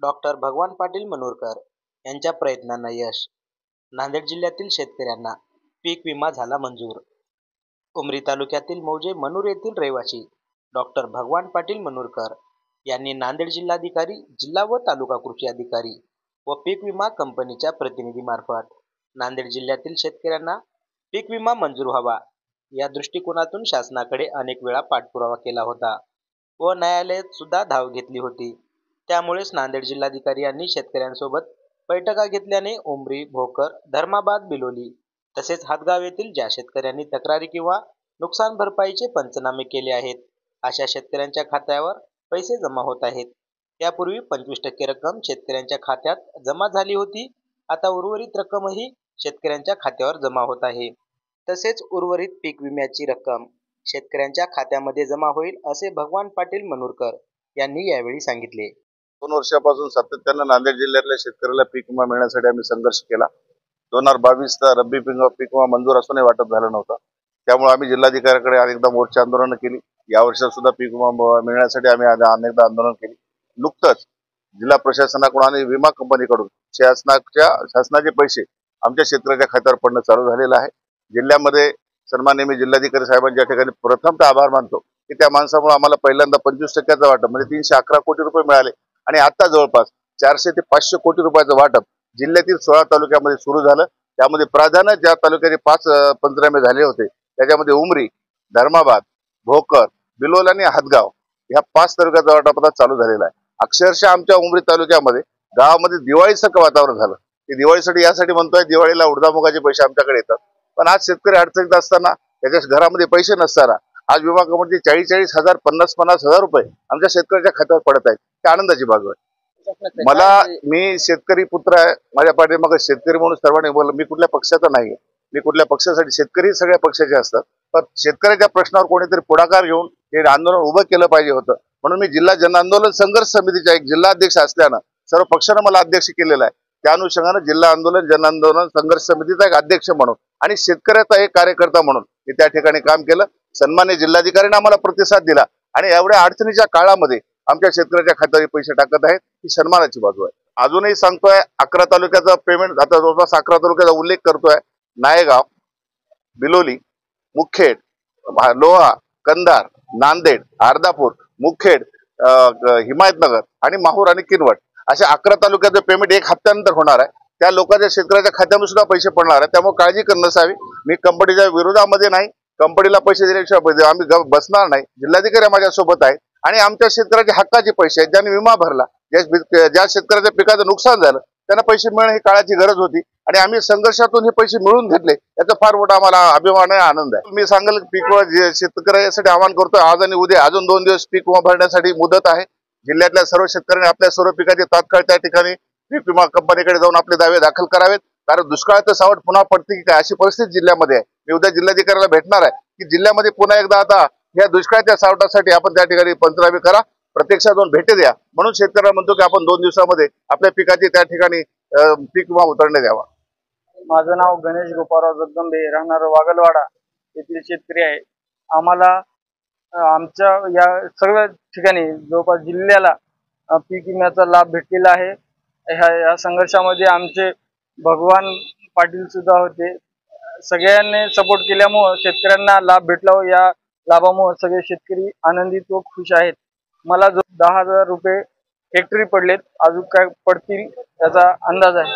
Doctor भगवान पाटील मनूरकर यांच्या प्रयत्नांना यश. नांदेड जिल्ह्यातील शेतकऱ्यांना पीक विमा झाला मंजूर. उमरी तालुक्यातील मौजे मनूर येथील रहिवासी डॉक्टर भगवान पाटील मनूरकर यांनी नांदेड जिल्हाधिकारी, जिल्हा व तालुका कृषी अधिकारी व पीक विमा कंपनीच्या प्रतिनिधीमार्फत नांदेड जिल्ह्यातील शेतकऱ्यांना पीक विमा मंजूर व्हावा या दृष्टिकोनातून शासनाकडे अनेक वेळा पाठपुरावा केला होता व न्यायालयात सुद्धा धाव घेतली होती. त्यामुळेच नांदेड जिल्हाधिकारी यांनी शेतकऱ्यांसोबत बैठका घेतल्याने उमरी, भोकर, धर्माबाद, बिलोली तसेच हातगाव येथील ज्या शेतकऱ्यांनी तक्रारी किंवा नुकसान भरपाईचे पंचनामे केले आहेत अशा शेतकऱ्यांच्या खात्यावर पैसे जमा होत आहेत. यापूर्वी 25% रक्कम शेतकऱ्यांच्या खात्यात जमा झाली होती. आता उर्वरित रक्कमही शेतकऱ्यांच्या खात्यावर जमा होत आहे. तसेच उर्वरित पीक विम्याची रक्कम शेतकऱ्यांच्या खात्यामध्ये जमा होईल असे भगवान पाटील मनूरकर यांनी यावेळी सांगितले. 2 वर्षापासून सातत्याने नांदेड जिल्ह्यातल्या शेतकऱ्याला पीक विमा मिळण्यासाठी आम्ही संघर्ष केला. 2022चा रब्बी पीक विमा मंजूर असूनही वाटप झालं नव्हतं. त्यामुळे आम्ही जिल्हाधिकाऱ्याकडे अनेकदा मोर्चा आंदोलनं केली. यावर्षी सुद्धा पीक विमा मिळण्यासाठी आम्ही अनेकदा आंदोलन केली. नुकतंच जिल्हा प्रशासनाकडून आणि विमा कंपनीकडून शासनाचे पैसे आमच्या शेतकऱ्याच्या खात्यावर पडणं चालू झालेलं आहे. जिल्ह्यामध्ये सन्माननीय मी जिल्हाधिकारी साहेबांच्या ठिकाणी प्रथमतः आभार मानतो की त्या माणसामुळे आम्हाला पहिल्यांदा 25% वाटप म्हणजे 311 कोटी रुपये मिळाले आणि आता जवळपास 400 ते 500 कोटी रुपयाचं वाटप जिल्ह्यातील 16 तालुक्यामध्ये सुरू झालं. त्यामध्ये प्राधान्य ज्या तालुक्याचे 5 पंचनामे झाले होते त्याच्यामध्ये उमरी, धर्माबाद, भोकर, बिलोल आणि हातगाव ह्या 5 तालुक्याचा वाटप आता चालू झालेला आहे. अक्षरशः आमच्या उमरी तालुक्यामध्ये गावामध्ये दिवाळीसारखं वातावरण झालं. की दिवाळीसाठी यासाठी म्हणतोय, दिवाळीला उडदामुगाचे पैसे आमच्याकडे येतात, पण आज शेतकरी अडचणीत असताना त्याच्या घरामध्ये पैसे नसताना आज विमा कंपनीचे 40,000 50,000 रुपये आमच्या शेतकऱ्याच्या खात्यावर पडत आहेत. ही आनंदाची बाजू आहे. मी शेतकरी पुत्र आहे. माझ्या पाठीमागे शेतकरी म्हणून सर्वांनी बोललं. मी कुठल्या पक्षाचा नाही, मी कुठल्या पक्षासाठी, शेतकरी सगळ्या पक्षाचे असतात, पण शेतकऱ्याच्या प्रश्नावर कोणीतरी पुढाकार घेऊन हे आंदोलन उभं केलं पाहिजे होतं. म्हणून मी जिल्हा जन आंदोलन संघर्ष समितीचा एक जिल्हा अध्यक्ष असल्यानं सर्व पक्षानं मला अध्यक्ष केलेला आहे. त्या अनुषंगानं जिल्हा आंदोलन जन आंदोलन संघर्ष समितीचा एक अध्यक्ष म्हणून आणि शेतकऱ्याचा एक कार्यकर्ता म्हणून मी त्या ठिकाणी काम केलं. सन्मान्य जिल्हाधिकाऱ्यांनी आम्हाला प्रतिसाद दिला आणि एवढ्या अडचणीच्या काळामध्ये आमच्या शेतकऱ्याच्या खात्यावर पैसे टाकत आहेत. ही सन्मानाची बाजू आहे. अजूनही सांगतोय, 11 तालुक्याचा पेमेंट आता जवळपास 11 तालुक्याचा उल्लेख करतोय. नायगाव, बिलोली, मुखेड, लोहा, कंधार, नांदेड, अर्धापूर, मुखेड, हिमायतनगर आणि माहूर आणि किनवट अशा 11 तालुक्याचं पेमेंट 1 हप्त्यानंतर होणार आहे. त्या लोकांच्या शेतकऱ्याच्या खात्यामध्ये सुद्धा पैसे पडणार आहे. त्यामुळे काळजी करत नसावी. मी कंपनीच्या विरोधामध्ये नाही, कंपनीला पैसे दिल्याशिवाय आम्ही बसणार नाही. जिल्हाधिकारी माझ्यासोबत आहे आणि आमच्या शेतकऱ्याच्या हक्काचे पैसे आहेत. ज्यांनी विमा भरला, ज्या शेतकऱ्याच्या पिकाचं नुकसान झालं त्यांना पैसे मिळणं ही काळाची गरज होती आणि आम्ही संघर्षातून हे पैसे मिळवून घेतले. याचा फार मोठा आम्हाला अभिमान आहे, आनंद आहे. मी सांगेल पीक विमा शेतकऱ्यासाठी आवाहन करतोय. आज आणि उद्या अजून 2 दिवस पीक विमा भरण्यासाठी मुदत आहे. जिल्ह्यातल्या सर्व शेतकऱ्यांनी आपल्या सर्व पिकाचे तात्काळ त्या ठिकाणी पीक विमा कंपनीकडे जाऊन आपले दावे दाखल करावेत. कारण दुष्काळाचं सावट पुन्हा पडते की काय अशी परिस्थिती जिल्ह्यामध्ये आहे. मी उद्या जिल्हाधिकाऱ्याला भेटणार आहे की जिल्ह्यामध्ये पुन्हा एकदा आता या दुष्काळाच्या सावटासाठी आपण त्या ठिकाणी पंचनामे करा, प्रत्यक्षात जाऊन भेटी द्या. म्हणून शेतकऱ्यांना म्हणतो की आपण 2 दिवसामध्ये आपल्या पिकाची त्या ठिकाणी पीक विमा उतरण्यात यावा. माझं नाव गणेश गोपाळराव जगदंबे, राहणार वागलवाडा येथील शेतकरी आहे. आम्हाला आमच्या या सर्व ठिकाणी जवळपास जिल्ह्याला पीक विम्याचा लाभ भेटलेला आहे. ह्या संघर्षामध्ये आमचे भगवान पाटील सुद्धा होते. सगळ्यांनी सपोर्ट केल्यामुळे शेतकऱ्यांना लाभ भेटला व या लाभामुळे सगळे शेतकरी आनंदित व खुश आहेत. मला जो 10,000 रुपये हेक्टरी पडलेत, अजून काय पडतील याचा अंदाज आहे.